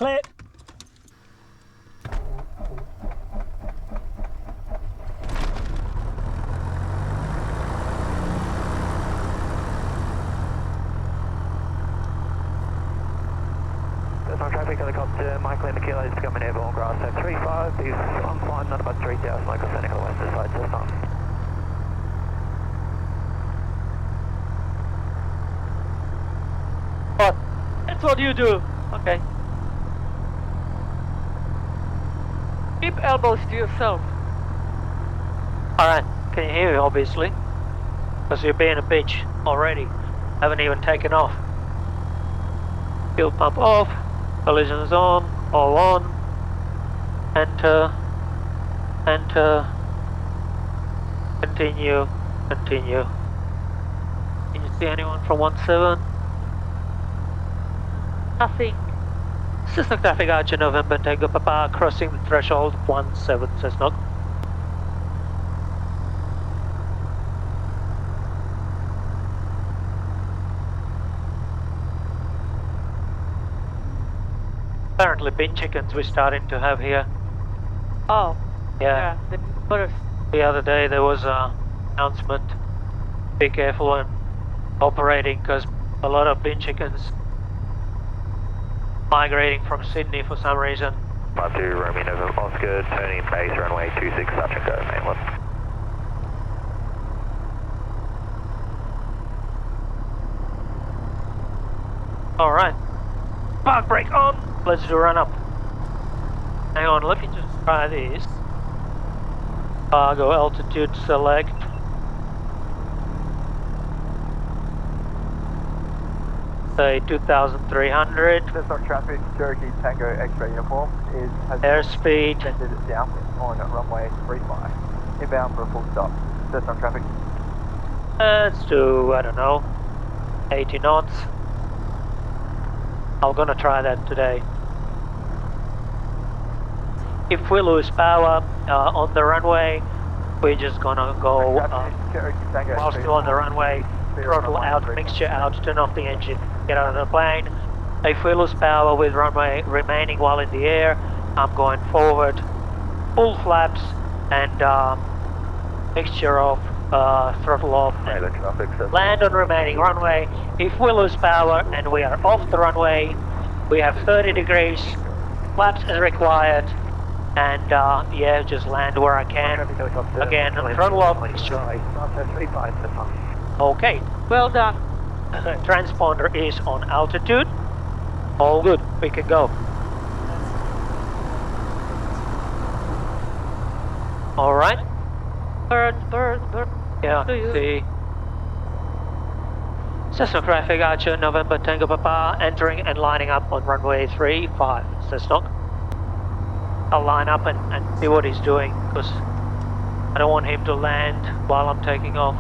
clear. Traffic helicopter, Maitland Floods is becoming airborne grass 35, is on climb not about 3,000 local Seneca west side Cessnock. What? That's what you do. Okay. Keep elbows to yourself. Alright, can you hear me obviously? Because you're being a bitch already. Haven't even taken off. Fuel pump off. Collisions on, all on, enter, continue. Can you see anyone from 17? Nothing. Cessnock traffic Archer November Tango Papa crossing the threshold 17 Cessnock. Apparently bin chickens we're starting to have here. Oh. Yeah. The other day there was an announcement, be careful when operating because a lot of bin chickens migrating from Sydney for some reason. 52 Romeo November Oscar, turning base runway 26 touch and go Maitland. Alright. Park brake on! Let's do a run up. Hang on, let me just try this. Cargo altitude select. Say 2,300. Cessnock traffic, Cherokee Tango X-ray uniform has airspeed. Centered downwind on runway 35. Inbound for a full stop. Cessnock traffic. Let's do, I don't know, 80 knots. I'm gonna try that today. If we lose power on the runway, we're just gonna go while still on the runway, throttle out, mixture out, turn off the engine, get out of the plane. If we lose power with runway remaining while in the air, I'm going forward, full flaps and mixture of throttle off and land on remaining runway. If we lose power and we are off the runway, we have 30 degrees, flaps as required, and yeah, just land where I can. Again, throttle off, mixture. Okay, well done. Transponder is on altitude. All good, we can go. Alright. Burn. Yeah, see. Cessnock traffic Archer November Tango Papa entering and lining up on runway 35 Cessnock. I'll line up and see what he's doing because I don't want him to land while I'm taking off.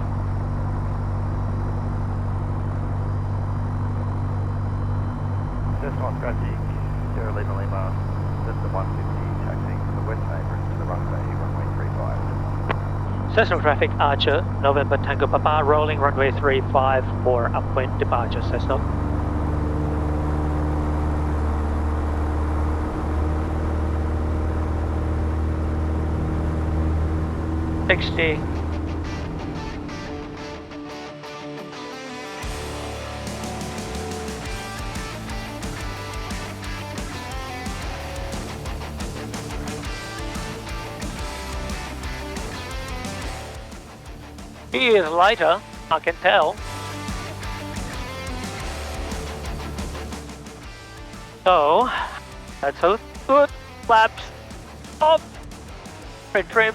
Cessnock traffic, Sierra Lima, Cessna 150 taxiing from the west neighbour to the runway 35. Cessnock traffic Archer November Tango Papa rolling runway 35 for upwind departure Cessnock. $60. He is lighter, I can tell. So, that's all good. Flaps off. Trim.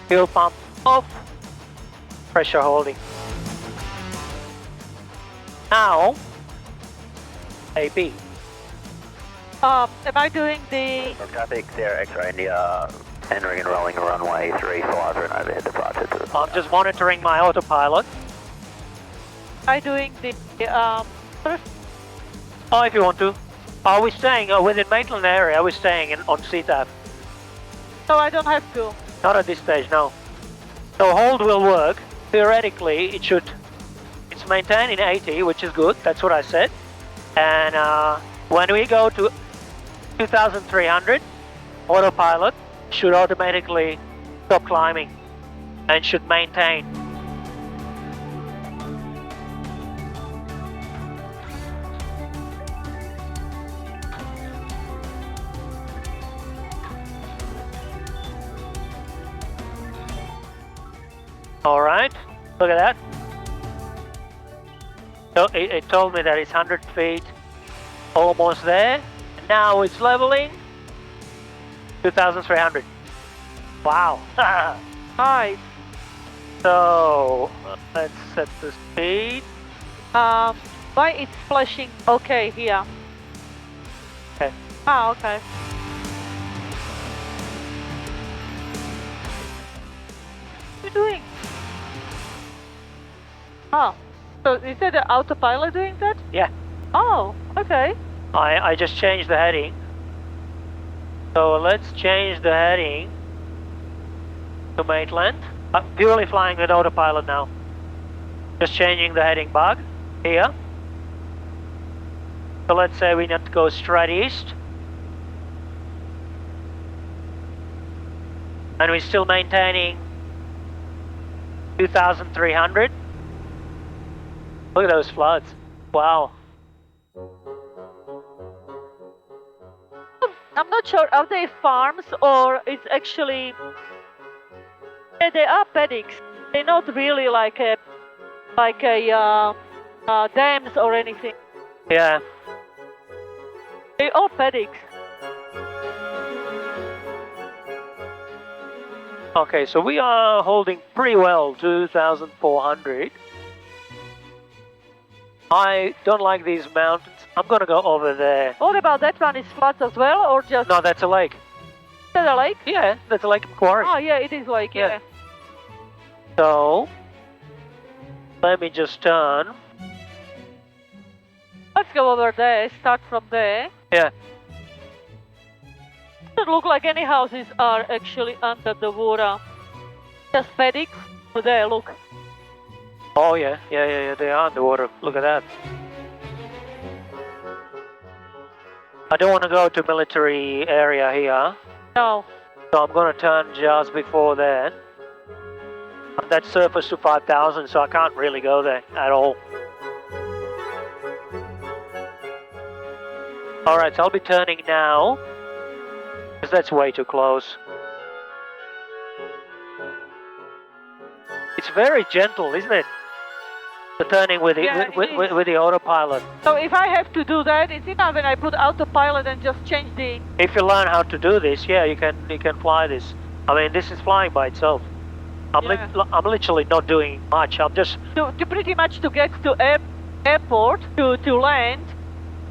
Fuel pump off. Pressure holding. Now, AB. Am I doing the... Traffic, Sierra X-ray India, entering and rolling runway 35 and overhead departure to the... I'm just monitoring my autopilot. Am I doing the... Oh, if you want to. Are we staying within Maitland area? Are we staying on CTAF? No, I don't have to. Not at this stage, no. So hold will work. Theoretically, it's maintained in 80, which is good. That's what I said. And When we go to 2,300, autopilot should automatically stop climbing and should maintain. All right, look at that. So it told me that it's 100 feet, almost there. Now it's leveling 2,300. Wow. Nice. So let's set the speed. Why it's flashing? Okay, here. Okay. Ah, okay. What are you doing? Oh, so is that the autopilot doing that? Yeah. Oh, okay. I just changed the heading. So let's change the heading to Maitland. Purely flying with autopilot now. Just changing the heading bug here. So let's say we need to go straight east. And we're still maintaining 2,300. Look at those floods. Wow. I'm not sure, are they farms or it's actually... Yeah, they are paddocks. They're not really like a dams or anything. Yeah. They're all paddocks. Okay, so we are holding pretty well, 2,400. I don't like these mountains. I'm gonna go over there. What about that one? Is floods as well or just... No, that's a lake. Is that a lake? Yeah, that's a lake Macquarie. Oh yeah, it is lake, yeah. So, let me just turn. Let's go over there, start from there. Yeah. Doesn't look like any houses are actually under the water. Just paddocks. Oh, there, look. Oh yeah, they are underwater. Look at that. I don't want to go to military area here. No. So I'm gonna turn just before that. That surface to 5,000, so I can't really go there at all. Alright, so I'll be turning now, because that's way too close. It's very gentle, isn't it? The turning with the, with the autopilot. So if I have to do that, is it when I put autopilot and just change the... If you learn how to do this, yeah, you can fly this. I mean, this is flying by itself. I'm literally not doing much. I'm just... To pretty much to get to airport, to land,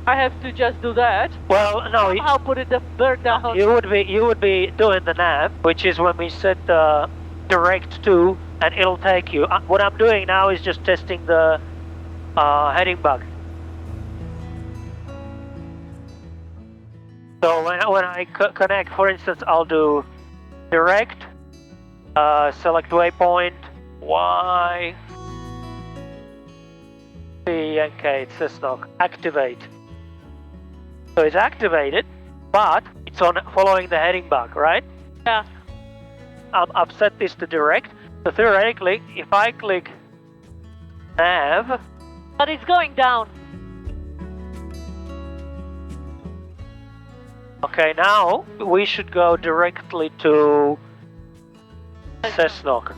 I have to just do that. Well, no. Somehow put the bird down. You would be doing the nav, which is when we set the Direct-to, and it'll take you. What I'm doing now is just testing the heading bug. So when I connect, for instance, I'll do direct, select waypoint, Y, PA28-181 Cessnock, activate. So it's activated, but it's on following the heading bug, right? Yeah. I've set this to direct, so theoretically, if I click nav... But it's going down. Okay, now we should go directly to Cessnock.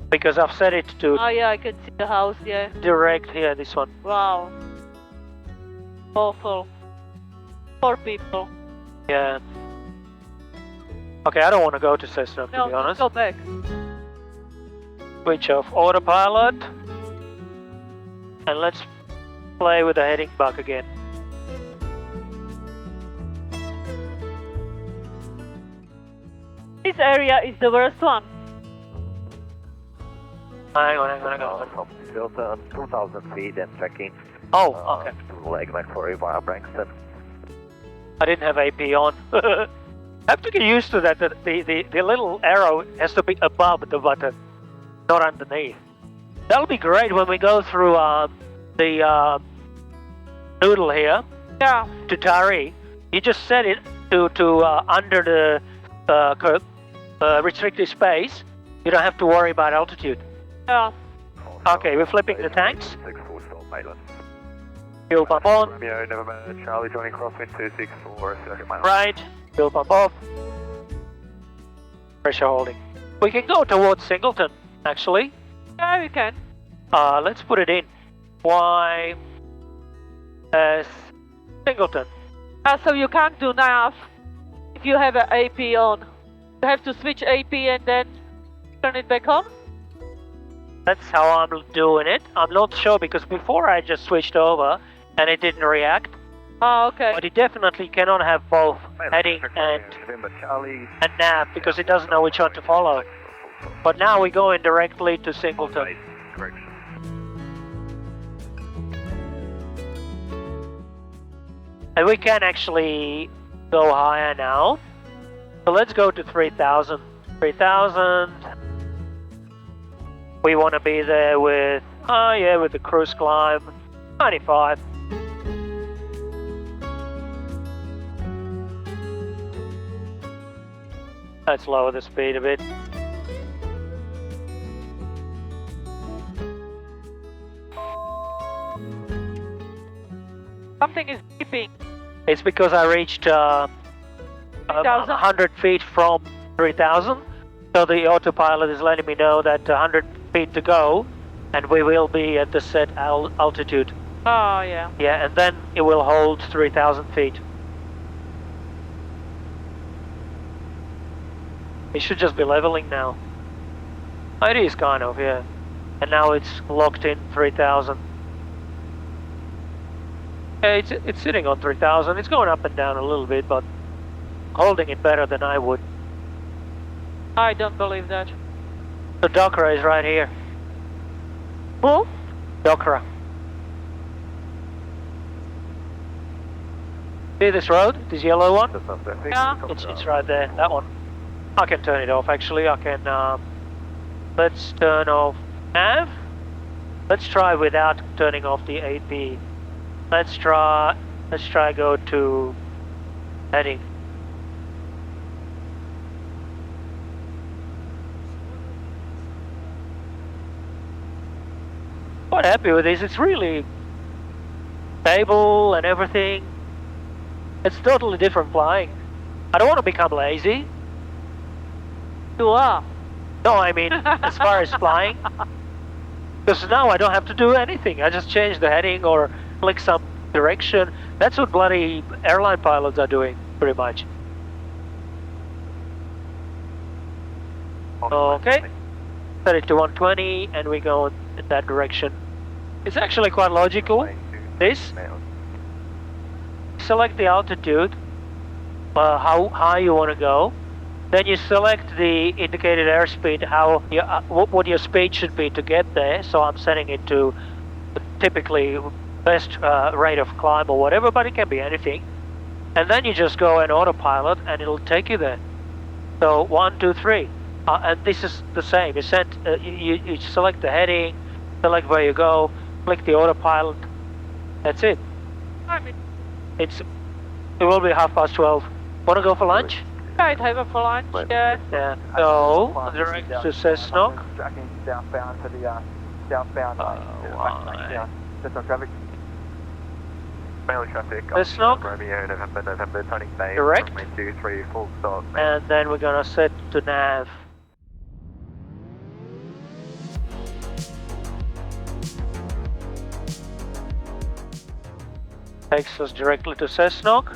Because I've set it to... Oh yeah, I can see the house, yeah. Direct here, this one. Wow. Awful. Poor people. Yeah. Okay, I don't want to go to Cessnock, to be honest. Go back. Switch off autopilot. And let's play with the heading bug again. This area is the worst one. Hang on. From Filton, 2,000 feet and checking. Oh, okay. To Lake Macquarie via Branxton. I didn't have AP on. I have to get used to that. The little arrow has to be above the button, not underneath. That'll be great when we go through the noodle here Yeah. to Tari, you just set it to under the restricted space. You don't have to worry about altitude. Yeah. Okay, we're flipping the tanks. 64 stop, Maitland. Fuel pump on. Romeo, November, Charlie, joining crosswind 264, circuit Maitland. Right. Fuel pump off. Pressure holding. We can go towards Singleton, actually. Yeah, we can. Let's put it in. Y S Singleton. So you can't do nav if you have an AP on. You have to switch AP and then turn it back on? That's how I'm doing it. I'm not sure because before I just switched over and it didn't react. Oh, okay. But it definitely cannot have both heading and nav because it doesn't know which one to follow. But now we're going directly to Singleton. And we can actually go higher now. So let's go to 3000. 3000. We want to be there with, with the cruise climb. 95. Let's lower the speed a bit. Something is beeping. It's because I reached 100 feet from 3000. So the autopilot is letting me know that 100 feet to go and we will be at the set altitude. Oh, yeah. Yeah, and then it will hold 3000 feet. It should just be leveling now. It is kind of, yeah. And now it's locked in 3000. Yeah, it's sitting on 3000. It's going up and down a little bit, but holding it better than I would. I don't believe that. The Docra is right here. Who? Docra. See this road? This yellow one? Yeah. It's right there, that one. I can turn it off actually. I can, let's turn off nav. Let's try without turning off the AP. Let's try go to heading. Quite happy with this. It's really stable and everything. It's totally different flying. I don't want to become lazy. You are. No, I mean as far as flying. Because now I don't have to do anything. I just change the heading or click some direction. That's what bloody airline pilots are doing, pretty much. Okay. Set it to 120 and we go in that direction. It's actually quite logical. This. Select the altitude, how high you want to go. Then you select the indicated airspeed, what your speed should be to get there. So I'm setting it to typically best rate of climb or whatever, but it can be anything. And then you just go in autopilot and it'll take you there. So 1, 2, 3. And this is the same. You select the heading, select where you go, click the autopilot. That's it. It will be 12:30. Want to go for lunch? I'd have it for lunch, yeah. Yeah. So, direct to Cessnock. Tracking southbound for the southbound traffic. Mainly traffic. Cessnock. Romeo, November, turning bay. Direct. 2, 3, full stop. And then we're gonna set to nav. Takes us directly to Cessnock.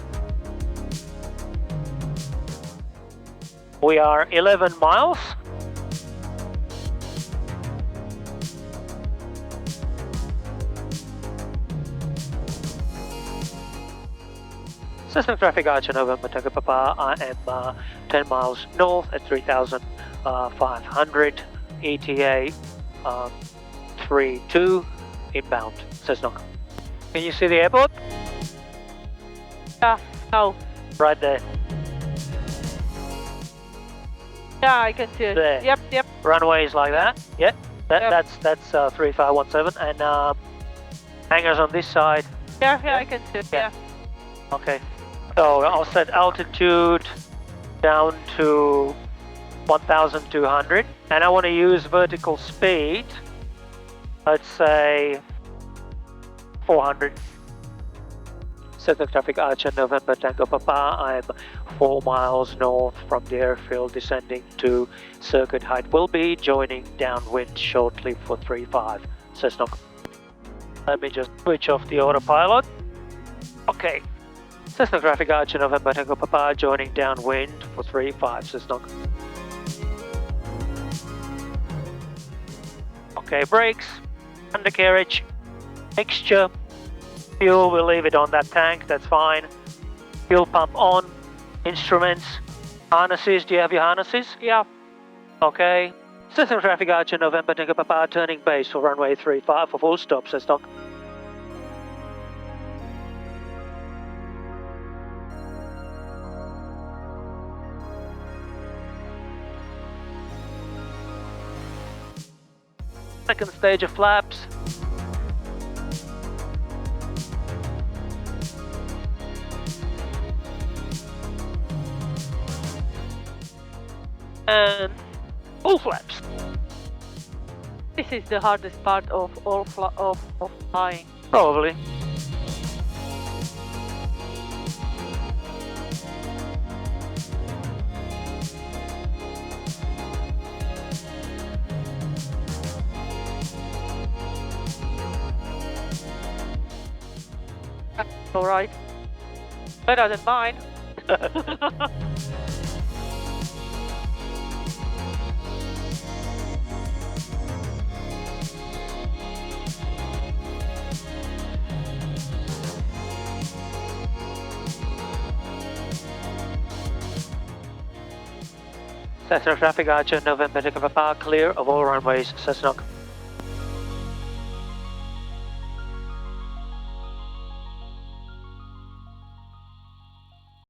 We are 11 miles. Cessnock traffic, Archer November, Tango Papa. I am 10 miles north at 3,500. ETA 32 inbound, Cessnock. Can you see the airport? Yeah, no. Right there. Yeah, I can see it. There. Yep. Runway is like that. Yep. Yep. That's 3517 and hangars on this side Yeah, I can see. Yeah. Okay. So I'll set altitude down to 1,200, and I want to use vertical speed. Let's say 400. Cessnock traffic Archer November Tango Papa. I'm 4 miles north from the airfield, descending to circuit height. Will be joining downwind shortly for 35. Cessnock. Let me just switch off the autopilot. Okay. Cessnock traffic Archer November Tango Papa joining downwind for 35. Cessnock. Okay, brakes, undercarriage, mixture. Fuel, we'll leave it on that tank, that's fine. Fuel pump on. Instruments. Harnesses, do you have your harnesses? Yeah. Okay. Cessnock traffic Archer November Tango Papa turning base for runway 35 for full stop, Cessnock. Second stage of flaps. And full flaps. This is the hardest part of all of flying. Probably. All right. Better than mine. Cessnock traffic Archer November Tango Papa clear of all runways, Cessnock.